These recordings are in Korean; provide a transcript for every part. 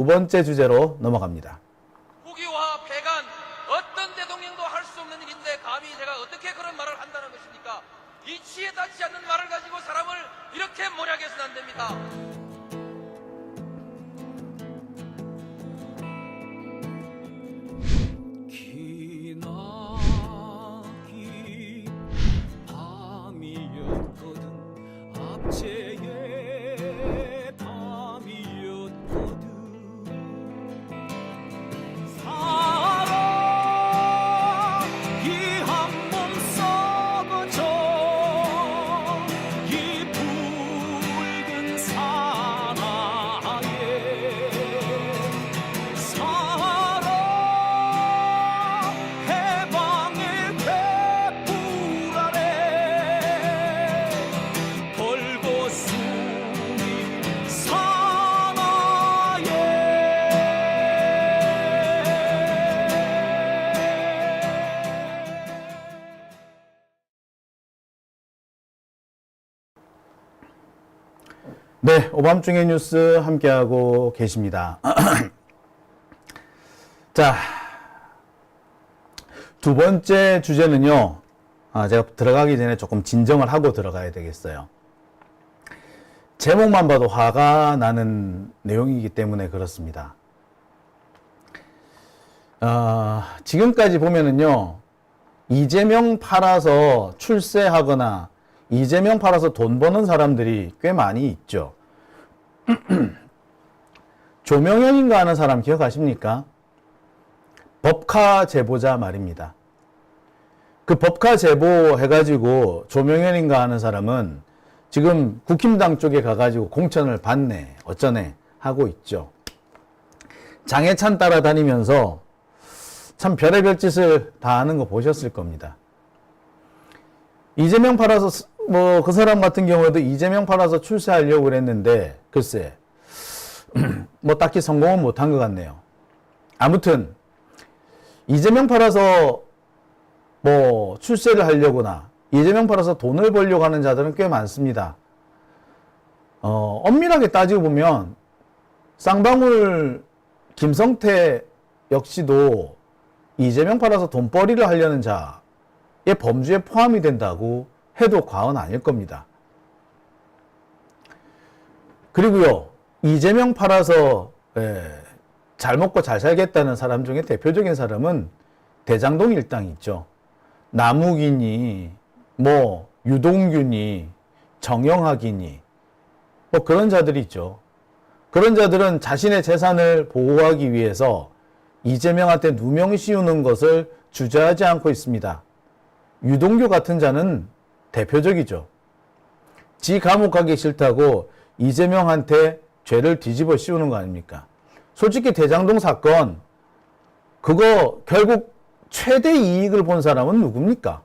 두 번째 주제로 넘어갑니다. 국유화 폐간 어떤 대통령도 할 수 없는 일인데 감히 제가 어떻게 그런 말을 한다는 것입니까? 이치에 닿지 않는 말을 가지고 사람을 이렇게 몰약해서는 안 됩니다. 기나긴 밤이었거든 압제의 밤이었거든 사랑이 한 몸 썩어져 이 붉은 사나에 사랑 해방의 횃불 아래 걸고 숨이 네, 오밤중의 뉴스 함께하고 계십니다. 자, 두 번째 주제는요. 제가 들어가기 전에 조금 진정을 하고 들어가야 되겠어요. 제목만 봐도 화가 나는 내용이기 때문에 그렇습니다. 지금까지 보면은요. 이재명 팔아서 출세하거나 이재명 팔아서 돈 버는 사람들이 꽤 많이 있죠. 조명현인가 하는 사람 기억하십니까? 법카 제보자 말입니다. 그 법카 제보 해가지고 조명현인가 하는 사람은 지금 국힘당 쪽에 가가지고 공천을 받네, 어쩌네 하고 있죠. 장해찬 따라다니면서 참 별의별 짓을 다 하는 거 보셨을 겁니다. 이재명 팔아서 그 사람 같은 경우에도 이재명 팔아서 출세하려고 그랬는데 글쎄 딱히 성공은 못한 것 같네요. 아무튼 이재명 팔아서 출세를 하려거나 이재명 팔아서 돈을 벌려고 하는 자들은 꽤 많습니다. 엄밀하게 따지고 보면 쌍방울 김성태 역시도 이재명 팔아서 돈벌이를 하려는 자의 범주에 포함이 된다고 해도 과언 아닐 겁니다. 그리고요, 이재명 팔아서 잘 먹고 잘 살겠다는 사람 중에 대표적인 사람은 대장동 일당 있죠. 남욱이니 유동균이 정영학이니 그런 자들이 있죠. 그런 자들은 자신의 재산을 보호하기 위해서 이재명한테 누명 씌우는 것을 주저하지 않고 있습니다. 유동규 같은 자는 대표적이죠. 지 감옥 가기 싫다고 이재명한테 죄를 뒤집어 씌우는 거 아닙니까? 솔직히 대장동 사건 그거 결국 최대 이익을 본 사람은 누굽니까?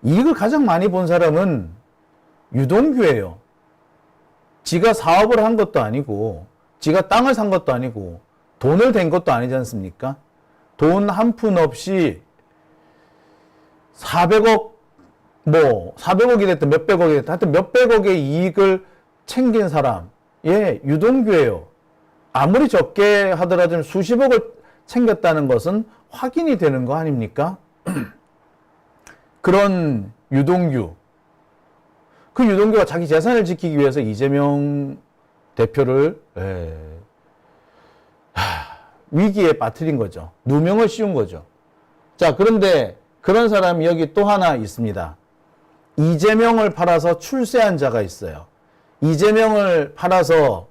이익을 가장 많이 본 사람은 유동규예요. 지가 사업을 한 것도 아니고 지가 땅을 산 것도 아니고 돈을 댄 것도 아니지 않습니까? 돈 한 푼 없이 400억 400억이 됐든 몇백억이 됐든 하여튼 몇백억의 이익을 챙긴 사람 유동규예요. 아무리 적게 하더라도 수십억을 챙겼다는 것은 확인이 되는 거 아닙니까? 그런 유동규, 그 유동규가 자기 재산을 지키기 위해서 이재명 대표를 위기에 빠뜨린 거죠. 누명을 씌운 거죠. 자, 그런데 그런 사람이 여기 또 하나 있습니다. 이재명을 팔아서 출세한 자가 있어요. 이재명을 팔아서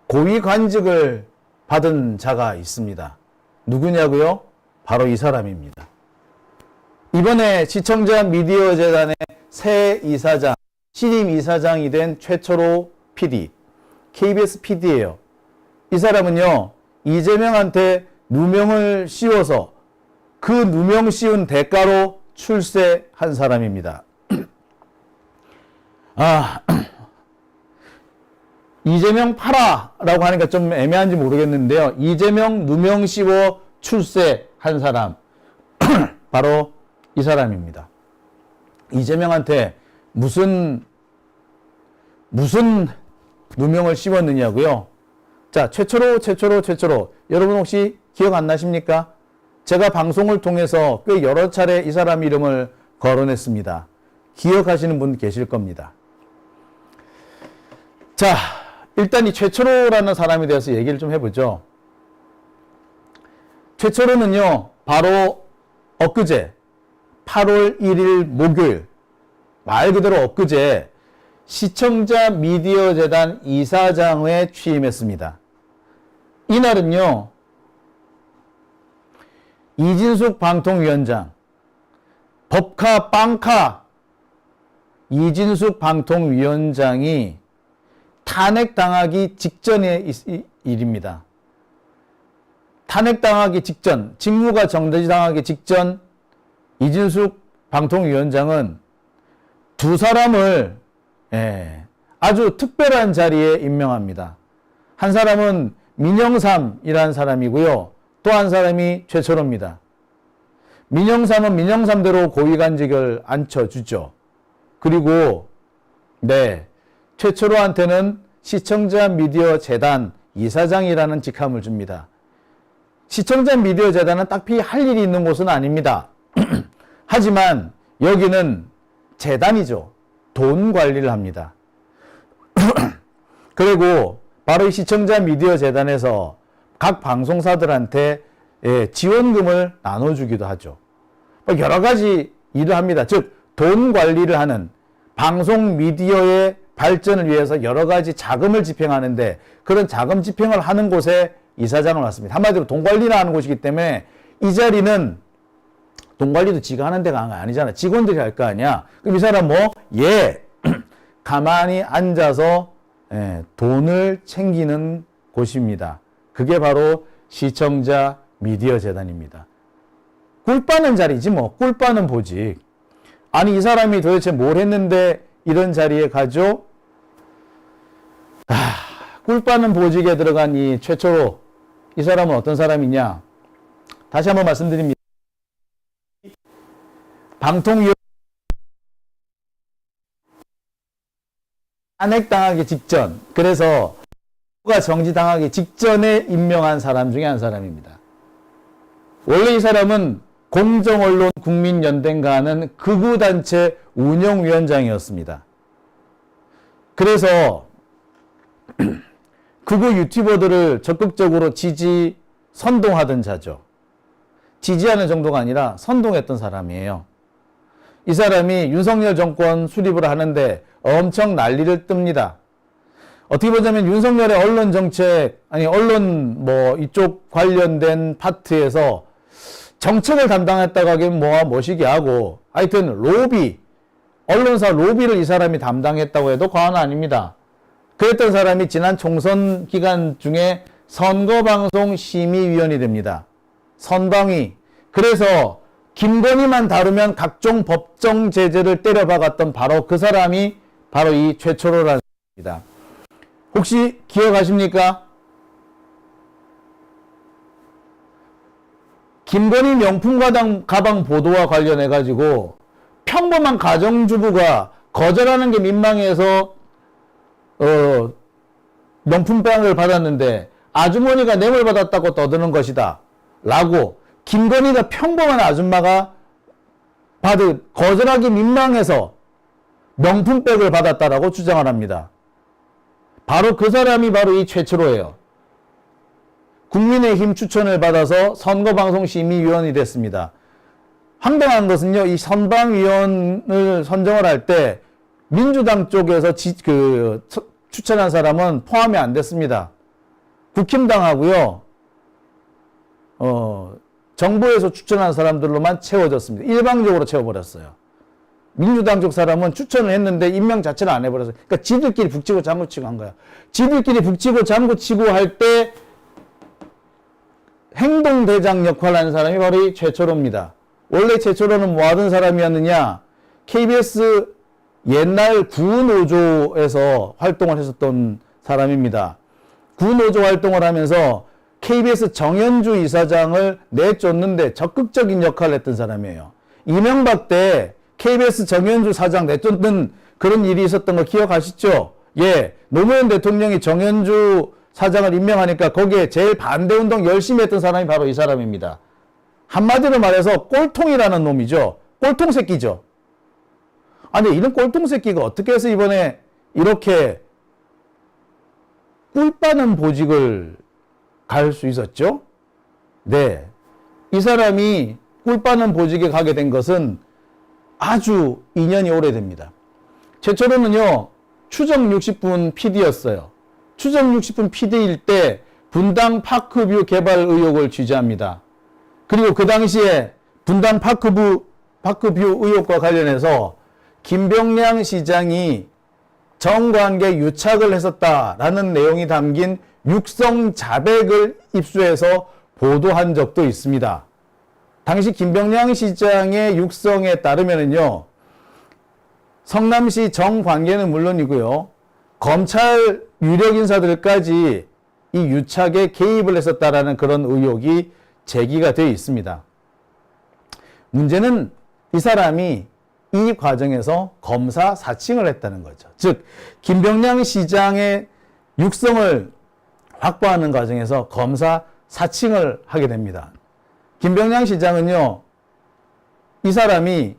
고위관직을 받은 자가 있습니다. 누구냐고요? 바로 이 사람입니다. 이번에 시청자 미디어 재단의 새 이사장, 신임 이사장이 된 최철호 PD, KBS PD예요. 이 사람은요, 이재명한테 누명을 씌워서 그 누명 씌운 대가로 출세한 사람입니다. 이재명 팔아라고 하니까 좀 애매한지 모르겠는데요. 이재명 누명 씌워 출세한 사람 바로 이 사람입니다. 이재명한테 무슨 누명을 씌웠느냐고요? 자, 최초로. 여러분 혹시 기억 안 나십니까? 제가 방송을 통해서 꽤 여러 차례 이 사람 이름을 거론했습니다. 기억하시는 분 계실 겁니다. 자, 일단 이 최초로라는 사람에 대해서 얘기를 좀 해보죠. 최초로는요, 바로 엊그제 8월 1일 목요일, 말 그대로 엊그제 시청자 미디어 재단 이사장에 취임했습니다. 이날은요, 이진숙 방통위원장, 법카 빵카 이진숙 방통위원장이 탄핵당하기 직전의 일입니다. 탄핵당하기 직전, 직무가 정지당하기 직전 이진숙 방통위원장은 두 사람을 아주 특별한 자리에 임명합니다. 한 사람은 민영삼이라는 사람이고요. 또 한 사람이 최초로입니다. 민영삼은 민영삼대로 고위간직을 앉혀주죠. 그리고 최초로한테는 시청자 미디어 재단 이사장이라는 직함을 줍니다. 시청자 미디어 재단은 딱히 할 일이 있는 곳은 아닙니다. 하지만 여기는 재단이죠. 돈 관리를 합니다. 그리고 바로 이 시청자 미디어 재단에서 각 방송사들한테 지원금을 나눠주기도 하죠. 여러 가지 일을 합니다. 즉, 돈 관리를 하는 방송 미디어의 발전을 위해서 여러 가지 자금을 집행하는데 그런 자금 집행을 하는 곳에 이사장을 놨습니다. 한마디로 돈 관리를 하는 곳이기 때문에 이 자리는 돈 관리도 지가 하는 데가 아니잖아. 직원들이 할 거 아니야. 그럼 이 사람 가만히 앉아서 돈을 챙기는 곳입니다. 그게 바로 시청자 미디어 재단입니다. 꿀 빠는 자리지 뭐. 꿀 빠는 보직. 아니 이 사람이 도대체 뭘 했는데 이런 자리에 가죠? 꿀 빠는 보직에 들어간 이 최초로 이 사람은 어떤 사람이냐? 다시 한번 말씀드립니다. 방통위원 탄핵당하기 직전, 그래서 가 정지당하기 직전에 임명한 사람 중에 한 사람입니다. 원래 이 사람은 공정언론 국민연대인가 하는 극우단체 운영위원장이었습니다. 그래서 극우 유튜버들을 적극적으로 선동하던 자죠. 지지하는 정도가 아니라 선동했던 사람이에요. 이 사람이 윤석열 정권 수립을 하는데 엄청 난리를 뜹니다. 어떻게 보자면 윤석열의 언론 정책, 언론 이쪽 관련된 파트에서 정책을 담당했다고 하기엔 뭐시기 하고, 하여튼 언론사 로비를 이 사람이 담당했다고 해도 과언은 아닙니다. 그랬던 사람이 지난 총선 기간 중에 선거방송 심의위원이 됩니다. 선방위. 그래서 김건희만 다루면 각종 법정 제재를 때려박았던 바로 그 사람이 바로 이 최초로라는 사람입니다. 혹시 기억하십니까? 김건희 명품 가방 보도와 관련해가지고 평범한 가정주부가 거절하는 게 민망해서 명품백을 받았는데 아주머니가 뇌물 받았다고 떠드는 것이다 라고 김건희가 평범한 아줌마가 거절하기 민망해서 명품백을 받았다라고 주장을 합니다. 바로 그 사람이 바로 이 최초로예요. 국민의힘 추천을 받아서 선거방송심의위원이 됐습니다. 황당한 것은요, 이 선방위원을 선정을 할 때 민주당 쪽에서 추천한 사람은 포함이 안 됐습니다. 국힘당하고요, 정부에서 추천한 사람들로만 채워졌습니다. 일방적으로 채워버렸어요. 민주당 쪽 사람은 추천을 했는데 임명 자체를 안 해버렸어요. 그러니까 지들끼리 북치고 장구치고 한 거야. 지들끼리 북치고 장구치고 할 때 행동대장 역할을 하는 사람이 바로 이 최초로입니다. 원래 최초로는 뭐 하던 사람이었느냐? KBS 옛날 구노조에서 활동을 했었던 사람입니다. 구노조 활동을 하면서 KBS 정현주 이사장을 내쫓는데 적극적인 역할을 했던 사람이에요. 이명박 때 KBS 정현주 사장 내쫓는 그런 일이 있었던 거 기억하시죠? 예, 노무현 대통령이 정현주 사장을 임명하니까 거기에 제일 반대 운동 열심히 했던 사람이 바로 이 사람입니다. 한마디로 말해서 꼴통이라는 놈이죠. 꼴통 새끼죠. 아니, 이런 꼴통 새끼가 어떻게 해서 이번에 이렇게 꿀 빠는 보직을 갈 수 있었죠? 네. 이 사람이 꿀 빠는 보직에 가게 된 것은 아주 인연이 오래됩니다. 최초로는요, 추정 60분 PD였어요. 추정 60분 PD일 때 분당 파크뷰 개발 의혹을 취재합니다. 그리고 그 당시에 분당 파크뷰 의혹과 관련해서 김병량 시장이 정관계 유착을 했었다라는 내용이 담긴 육성 자백을 입수해서 보도한 적도 있습니다. 당시 김병량 시장의 육성에 따르면요, 성남시 정관계는 물론이고요, 검찰 유력 인사들까지 이 유착에 개입을 했었다라는 그런 의혹이 제기가 되어 있습니다. 문제는 이 사람이 이 과정에서 검사 사칭을 했다는 거죠. 즉, 김병량 시장의 육성을 확보하는 과정에서 검사 사칭을 하게 됩니다. 김병량 시장은요, 이 사람이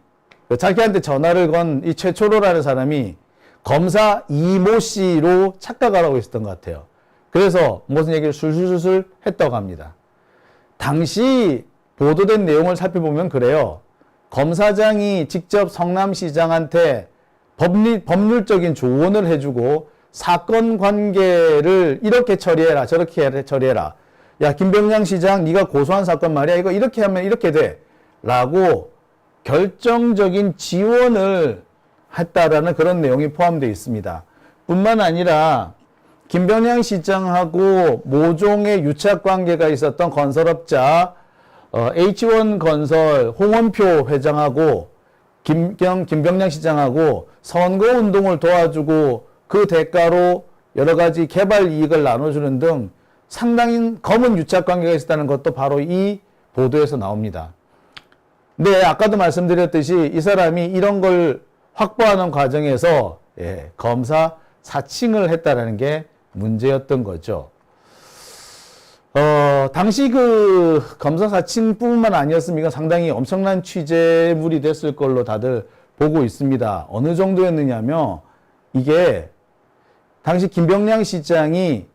자기한테 전화를 건 이 최초로라는 사람이 검사 이모 씨로 착각을 하고 있었던 것 같아요. 그래서 무슨 얘기를 술술술 했다고 합니다. 당시 보도된 내용을 살펴보면 그래요. 검사장이 직접 성남시장한테 법률적인 조언을 해주고 사건 관계를 이렇게 처리해라, 저렇게 처리해라. 야, 김병량 시장, 네가 고소한 사건 말이야. 이거 이렇게 하면 이렇게 돼. 라고 결정적인 지원을 했다라는 그런 내용이 포함되어 있습니다. 뿐만 아니라 김병량 시장하고 모종의 유착 관계가 있었던 건설업자 H1건설 홍원표 회장하고 김병량 시장하고 선거운동을 도와주고 그 대가로 여러 가지 개발 이익을 나눠주는 등 상당히 검은 유착 관계가 있었다는 것도 바로 이 보도에서 나옵니다. 네, 아까도 말씀드렸듯이 이 사람이 이런 걸 확보하는 과정에서 검사 사칭을 했다는 게 문제였던 거죠. 당시 그 검사 사칭뿐만 아니었습니까? 상당히 엄청난 취재물이 됐을 걸로 다들 보고 있습니다. 어느 정도였느냐면 이게 당시 김병량 시장이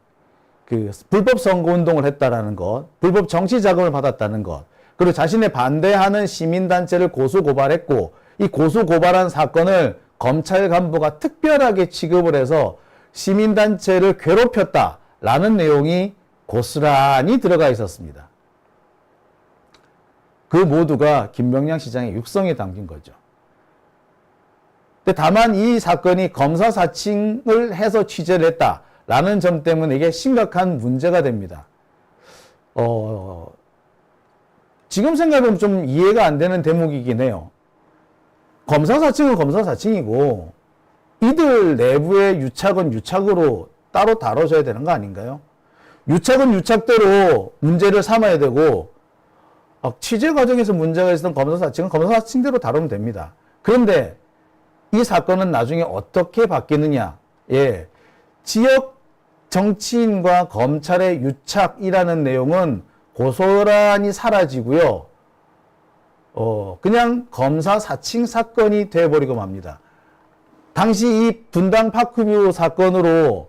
그 불법 선거운동을 했다라는 것, 불법 정치 자금을 받았다는 것, 그리고 자신의 반대하는 시민단체를 고소고발했고 이 고소고발한 사건을 검찰 간부가 특별하게 취급을 해서 시민단체를 괴롭혔다라는 내용이 고스란히 들어가 있었습니다. 그 모두가 김병량 시장의 육성에 담긴 거죠. 근데 다만 이 사건이 검사 사칭을 해서 취재를 했다라는 점 때문에 이게 심각한 문제가 됩니다. 지금 생각하면 좀 이해가 안 되는 대목이긴 해요. 검사 사칭은 검사 사칭이고 이들 내부의 유착은 유착으로 따로 다뤄져야 되는 거 아닌가요? 유착은 유착대로 문제를 삼아야 되고 취재 과정에서 문제가 있었던 검사 사칭은 검사 사칭대로 다루면 됩니다. 그런데 이 사건은 나중에 어떻게 바뀌느냐? 지역 정치인과 검찰의 유착이라는 내용은 고스란히 사라지고요. 그냥 검사 사칭 사건이 되어버리고 맙니다. 당시 이 분당 파크뷰 사건으로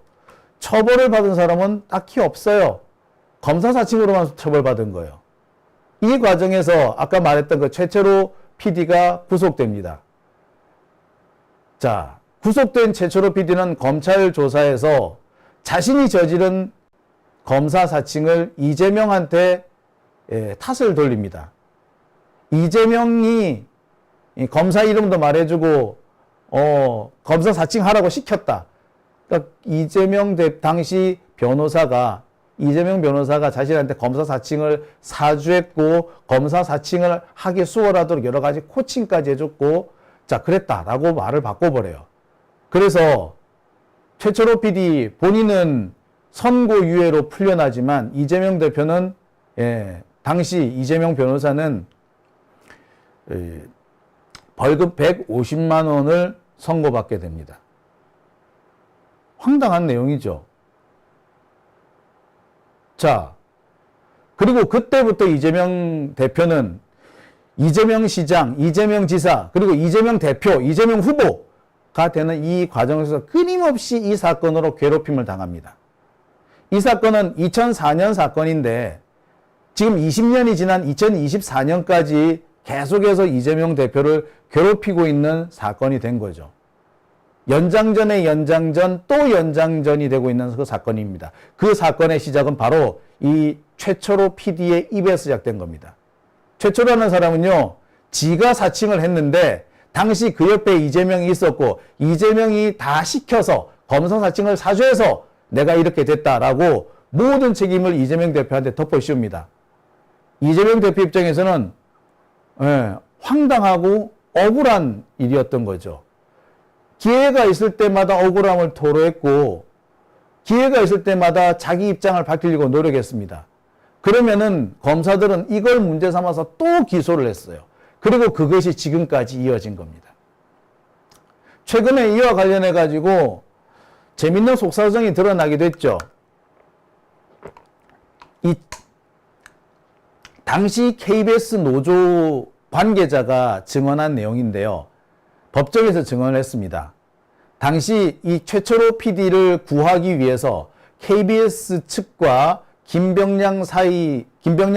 처벌을 받은 사람은 딱히 없어요. 검사 사칭으로만 처벌받은 거예요. 이 과정에서 아까 말했던 그 최철호 PD가 구속됩니다. 자, 구속된 최철호 PD는 검찰 조사에서 자신이 저지른 검사 사칭을 이재명한테 탓을 돌립니다. 이재명이 검사 이름도 말해주고 검사 사칭하라고 시켰다. 그러니까 당시 이재명 변호사가 자신한테 검사 사칭을 사주했고 검사 사칭을 하기 수월하도록 여러 가지 코칭까지 해줬고 자 그랬다라고 말을 바꿔버려요. 그래서 최철호 PD 본인은 선고유예로 풀려나지만 이재명 대표는 당시 이재명 변호사는 벌금 150만 원을 선고받게 됩니다. 황당한 내용이죠. 자, 그리고 그때부터 이재명 대표는 이재명 시장, 이재명 지사, 그리고 이재명 대표, 이재명 후보가 되는 이 과정에서 끊임없이 이 사건으로 괴롭힘을 당합니다. 이 사건은 2004년 사건인데 지금 20년이 지난 2024년까지 계속해서 이재명 대표를 괴롭히고 있는 사건이 된 거죠. 연장전의 연장전 또 연장전이 되고 있는 그 사건입니다. 그 사건의 시작은 바로 이 최철호 PD의 입에서 시작된 겁니다. 최철호라는 사람은요, 지가 사칭을 했는데 당시 그 옆에 이재명이 있었고 이재명이 다 시켜서 검사 사칭을 사주해서 내가 이렇게 됐다라고 모든 책임을 이재명 대표한테 덮어씌웁니다. 이재명 대표 입장에서는 황당하고 억울한 일이었던 거죠. 기회가 있을 때마다 억울함을 토로했고 기회가 있을 때마다 자기 입장을 밝히려고 노력했습니다. 그러면은 검사들은 이걸 문제 삼아서 또 기소를 했어요. 그리고 그것이 지금까지 이어진 겁니다. 최근에 이와 관련해 가지고 재밌는 속사정이 드러나기도 했죠. 이 당시 KBS 노조 관계자가 증언한 내용인데요. 법정에서 증언을 했습니다. 당시 이 최철호 PD를 구하기 위해서 KBS 측과 김병량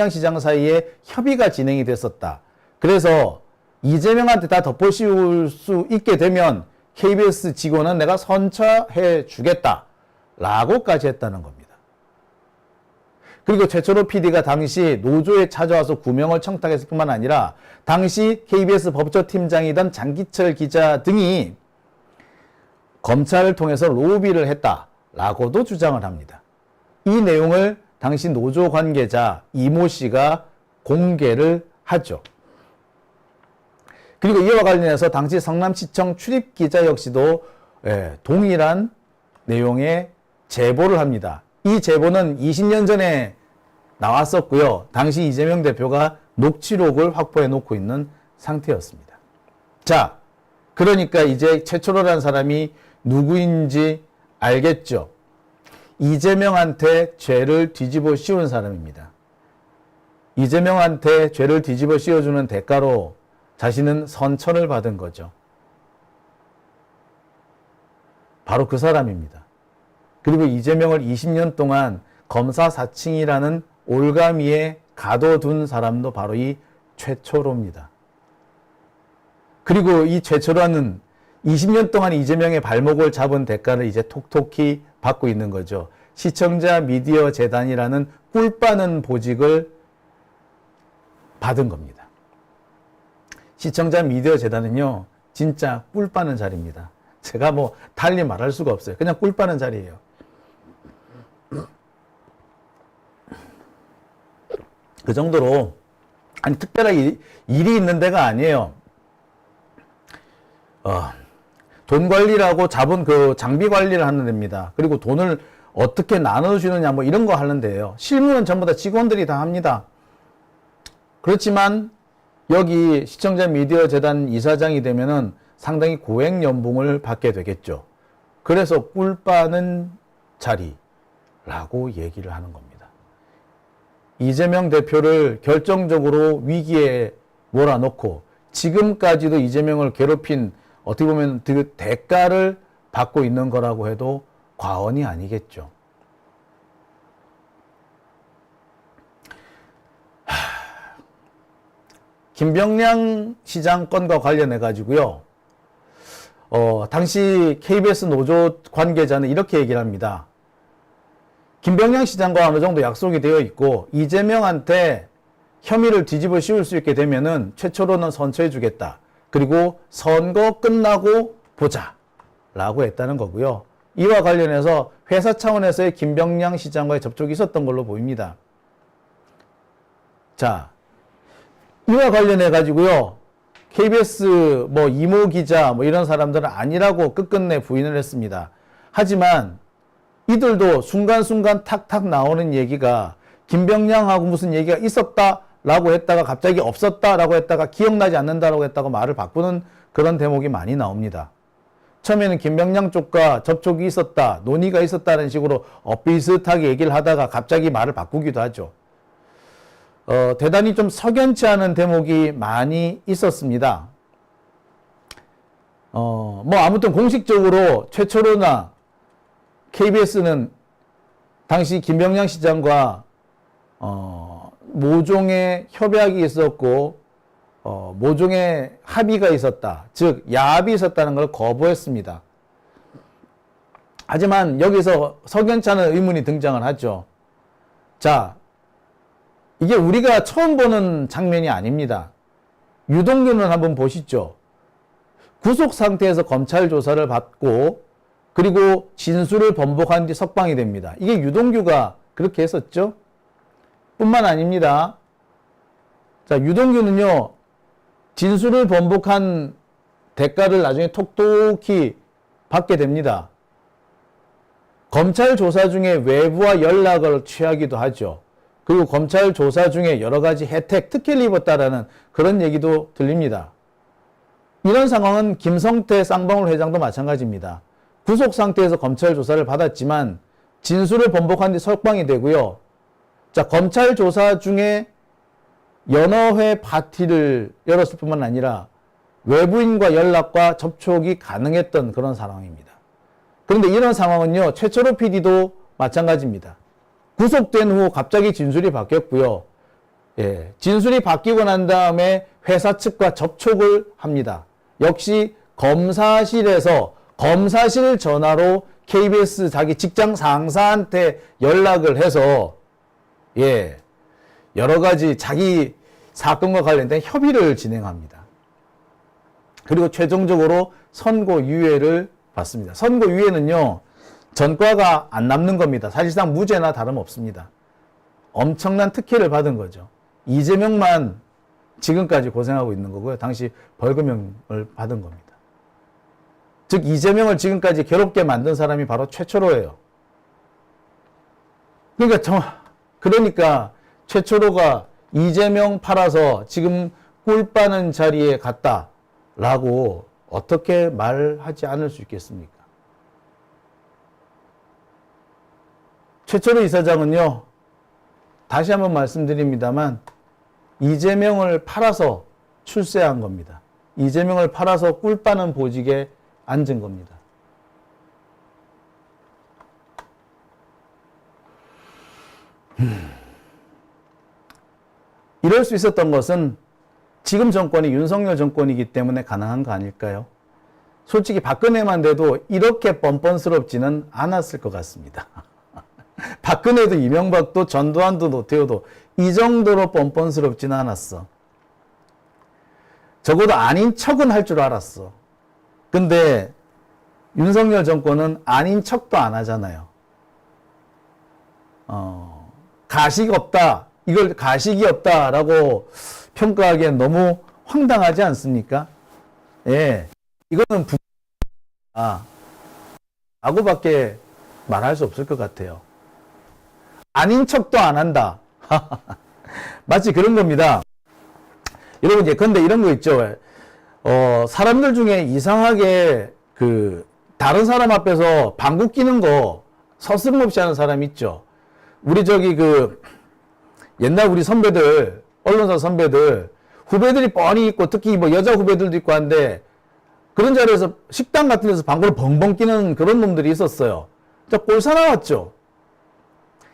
시장 사이에 협의가 진행이 됐었다. 그래서 이재명한테 다 덮어씌울 수 있게 되면 KBS 직원은 내가 선처해 주겠다. 라고까지 했다는 겁니다. 그리고 최철호 PD가 당시 노조에 찾아와서 구명을 청탁했을 뿐만 아니라 당시 KBS 법조팀장이던 장기철 기자 등이 검찰을 통해서 로비를 했다라고도 주장을 합니다. 이 내용을 당시 노조 관계자 이모 씨가 공개를 하죠. 그리고 이와 관련해서 당시 성남시청 출입 기자 역시도 동일한 내용의 제보를 합니다. 이 제보는 20년 전에 나왔었고요. 당시 이재명 대표가 녹취록을 확보해 놓고 있는 상태였습니다. 자, 그러니까 이제 최철호라는 사람이 누구인지 알겠죠? 이재명한테 죄를 뒤집어 씌운 사람입니다. 이재명한테 죄를 뒤집어 씌워주는 대가로 자신은 선처를 받은 거죠. 바로 그 사람입니다. 그리고 이재명을 20년 동안 검사 사칭이라는 올가미에 가둬둔 사람도 바로 이 최철호입니다. 그리고 이 최철호는 20년 동안 이재명의 발목을 잡은 대가를 이제 톡톡히 받고 있는 거죠. 시청자 미디어 재단이라는 꿀 빠는 보직을 받은 겁니다. 시청자 미디어 재단은요, 진짜 꿀 빠는 자리입니다. 제가 뭐 달리 말할 수가 없어요. 그냥 꿀 빠는 자리예요. 그 정도로 아니 특별하게 일이 있는 데가 아니에요. 돈 관리라고 자본 그 장비 관리를 하는 데입니다. 그리고 돈을 어떻게 나눠주느냐 뭐 이런 거 하는 데예요. 실무는 전부 다 직원들이 다 합니다. 그렇지만 여기 시청자 미디어 재단 이사장이 되면은 상당히 고액 연봉을 받게 되겠죠. 그래서 꿀 빠는 자리라고 얘기를 하는 겁니다. 이재명 대표를 결정적으로 위기에 몰아넣고 지금까지도 이재명을 괴롭힌 어떻게 보면 그 대가를 받고 있는 거라고 해도 과언이 아니겠죠. 김병량 시장 건과 관련해 가지고요. 당시 KBS 노조 관계자는 이렇게 얘기를 합니다. 김병량 시장과 어느 정도 약속이 되어 있고 이재명한테 혐의를 뒤집어 씌울 수 있게 되면은 최철호는 선처해 주겠다. 그리고 선거 끝나고 보자 라고 했다는 거고요. 이와 관련해서 회사 차원에서의 김병량 시장과의 접촉이 있었던 걸로 보입니다. 자, 이와 관련해 가지고요. KBS 뭐 이모 기자 뭐 이런 사람들은 아니라고 끝끝내 부인을 했습니다. 하지만 이들도 순간순간 탁탁 나오는 얘기가 김병량하고 무슨 얘기가 있었다라고 했다가 갑자기 없었다라고 했다가 기억나지 않는다라고 했다가 말을 바꾸는 그런 대목이 많이 나옵니다. 처음에는 김병량 쪽과 접촉이 있었다, 논의가 있었다는 식으로 비슷하게 얘기를 하다가 갑자기 말을 바꾸기도 하죠. 대단히 좀 석연치 않은 대목이 많이 있었습니다. 아무튼 공식적으로 최초로나 KBS는 당시 김병량 시장과 모종의 협약이 있었고 모종의 합의가 있었다. 즉 야합이 있었다는 걸 거부했습니다. 하지만 여기서 석연치 않은 의문이 등장을 하죠. 자, 이게 우리가 처음 보는 장면이 아닙니다. 유동규는 한번 보시죠. 구속 상태에서 검찰 조사를 받고 그리고 진술을 번복한 뒤 석방이 됩니다. 이게 유동규가 그렇게 했었죠. 뿐만 아닙니다. 자, 유동규는요, 진술을 번복한 대가를 나중에 톡톡히 받게 됩니다. 검찰 조사 중에 외부와 연락을 취하기도 하죠. 그리고 검찰 조사 중에 여러 가지 혜택, 특혜를 입었다라는 그런 얘기도 들립니다. 이런 상황은 김성태 쌍방울 회장도 마찬가지입니다. 구속 상태에서 검찰 조사를 받았지만 진술을 번복한 뒤 석방이 되고요. 자, 검찰 조사 중에 여러 회 파티를 열었을 뿐만 아니라 외부인과 연락과 접촉이 가능했던 그런 상황입니다. 그런데 이런 상황은요, 최철호 PD도 마찬가지입니다. 구속된 후 갑자기 진술이 바뀌었고요. 예, 진술이 바뀌고 난 다음에 회사 측과 접촉을 합니다. 역시 검사실에서 검사실 전화로 KBS 자기 직장 상사한테 연락을 해서 예, 여러 가지 자기 사건과 관련된 협의를 진행합니다. 그리고 최종적으로 선고유예를 받습니다. 선고유예는요, 전과가 안 남는 겁니다. 사실상 무죄나 다름없습니다. 엄청난 특혜를 받은 거죠. 이재명만 지금까지 고생하고 있는 거고요. 당시 벌금형을 받은 겁니다. 즉 이재명을 지금까지 괴롭게 만든 사람이 바로 최초로예요. 그러니까 최초로가 이재명 팔아서 지금 꿀 빠는 자리에 갔다라고 어떻게 말하지 않을 수 있겠습니까? 최초로 이사장은요, 다시 한번 말씀드립니다만 이재명을 팔아서 출세한 겁니다. 이재명을 팔아서 꿀 빠는 보직에 앉은 겁니다. 이럴 수 있었던 것은 지금 정권이 윤석열 정권이기 때문에 가능한 거 아닐까요? 솔직히 박근혜만 돼도 이렇게 뻔뻔스럽지는 않았을 것 같습니다. 박근혜도 이명박도 전두환도 노태우도 이 정도로 뻔뻔스럽지는 않았어. 적어도 아닌 척은 할 줄 알았어. 근데 윤석열 정권은 아닌 척도 안 하잖아요. 가식 없다. 이걸 가식이 없다라고 평가하기엔 너무 황당하지 않습니까? 예. 이거는 라고밖에 말할 수 없을 것 같아요. 아닌 척도 안 한다. 마치 그런 겁니다. 여러분, 근데 이런 거 있죠. 사람들 중에 이상하게 다른 사람 앞에서 방구 끼는 거 서슴없이 하는 사람 있죠. 우리 옛날 우리 선배들, 언론사 선배들, 후배들이 뻔히 있고, 특히 뭐 여자 후배들도 있고 한데, 그런 자리에서 식당 같은 데서 방구를 벙벙 끼는 그런 놈들이 있었어요. 꼴사 나왔죠.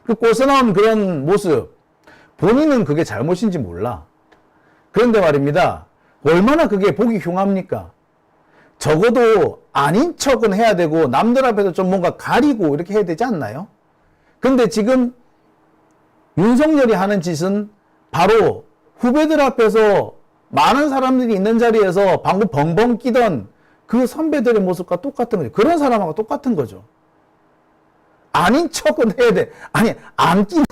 그 꼴사 나온 그런 모습, 본인은 그게 잘못인지 몰라. 그런데 말입니다. 얼마나 그게 보기 흉합니까? 적어도 아닌 척은 해야 되고, 남들 앞에서 좀 뭔가 가리고 이렇게 해야 되지 않나요? 근데 지금 윤석열이 하는 짓은 바로 후배들 앞에서 많은 사람들이 있는 자리에서 방구 벙벙 끼던 그 선배들의 모습과 똑같은 거죠. 그런 사람하고 똑같은 거죠. 아닌 척은 해야 돼. 아니, 안 끼는,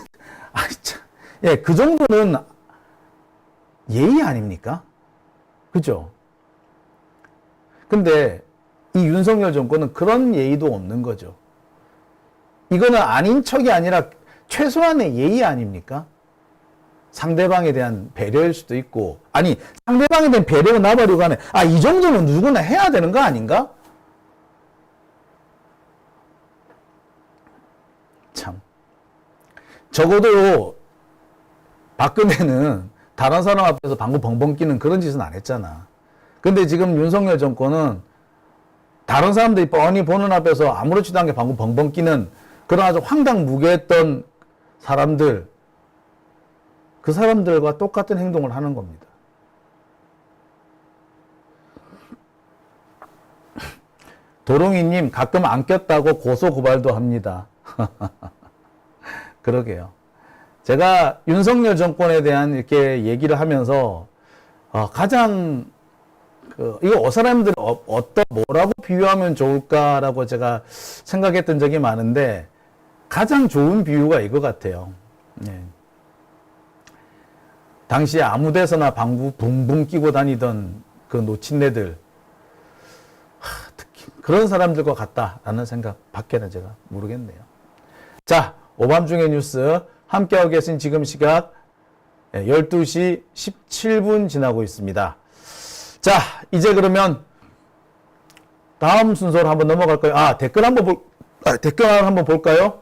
참. 예, 그 정도는 예의 아닙니까? 그죠? 근데 이 윤석열 정권은 그런 예의도 없는 거죠. 이거는 아닌 척이 아니라 최소한의 예의 아닙니까? 상대방에 대한 배려일 수도 있고, 아니, 상대방에 대한 배려가 나버리고 하네. 이 정도는 누구나 해야 되는 거 아닌가? 적어도 박근혜는 다른 사람 앞에서 방구 벙벙 끼는 그런 짓은 안 했잖아. 근데 지금 윤석열 정권은 다른 사람들이 뻔히 보는 앞에서 아무렇지도 않게 방구 벙벙 끼는 그런 아주 황당무계했던 사람들, 그 사람들과 똑같은 행동을 하는 겁니다. 도롱이님, 가끔 안 꼈다고 고소고발도 합니다. 그러게요. 제가 윤석열 정권에 대한 이렇게 얘기를 하면서, 가장, 이거 사람들이 뭐라고 비유하면 좋을까라고 제가 생각했던 적이 많은데, 가장 좋은 비유가 이거 같아요. 네. 당시에 아무 데서나 방구 붕붕 끼고 다니던 그 노친네들, 특히 그런 사람들과 같다라는 생각밖에는 제가 모르겠네요. 자, 오밤중의 뉴스 함께하고 계신 지금 시각 12시 17분 지나고 있습니다. 자, 이제 그러면 다음 순서로 한번 넘어갈까요? 댓글 한번 볼까요?